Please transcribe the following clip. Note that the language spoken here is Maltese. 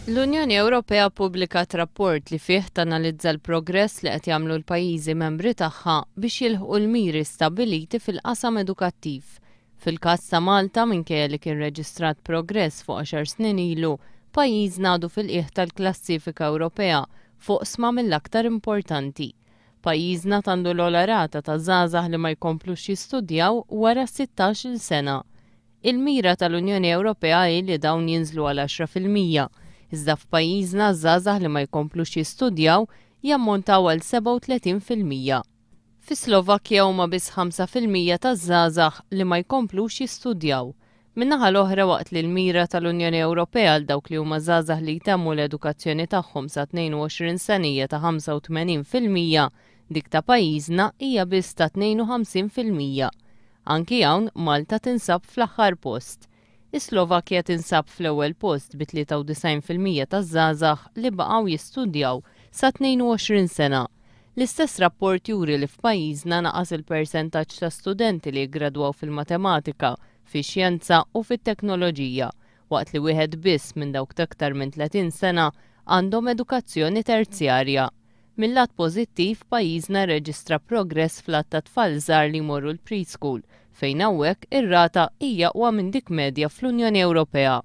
L-Unjoni Ewropea ppubblikat rapport li fih tanalizza l-progress li qed jagħmlu l-pajjiżi membri tagħha biex jilħqu l-miri stabbiliti fil-qasam edukattiv. Fil-każ ta' Malta minkejja li kien reġistrat progress fuq 10 snin ilu, pajjiżna għadu fil-qiegħ tal-klassifika Ewropea fuq sma mill-aktar importanti. Pajjiżna għandu l-ogħla rata ta' żgħażagħ li ma jkomplux jistudjaw wara 16-il sena. Il-mira tal-Unjoni Ewropea hi li dawn jinżlu għal 10%. Iżda f'pajjiżna żgħażagħ li ma jkomplux jistudjaw jammontaw għal 37%. Fis-Slovakkja huma biss 5% taż-żgħażagħ li ma jkomplux jistudjaw. Min-naħa l-oħra waqt li l-mira tal-Unjoni Ewropea għal dawk li huma żgħażagħ li jtemmu l-edukazzjoni tagħhom sa 22 senija ta' 85%, dik ta' pajjiżna hija biss ta' 52%. Anki hawn Malta tinsab fl-aħħar post. Is-Slovakkja tinsab fl-ewwel post bi 93% taż-żgħażagħ li baqgħu jistudjaw sa 22 sena. L-istess rapport juri li f'pajjiżna naqas il-persentaġġ ta' studenti li jgradwaw fil-matematika, fix-xjenza u fit-teknoloġija, waqt li wieħed biss minn dawk ta' aktar minn 30 sena għandhom edukazzjoni terzjarja. Mill-lat pożittiv pajjiżna rreġistra progress fl-att ta' tfal żgħar li jmorru l-preschool, fejn hawnhekk ir-rata hija aqwa minn dik medja fl-Unjoni Ewropea.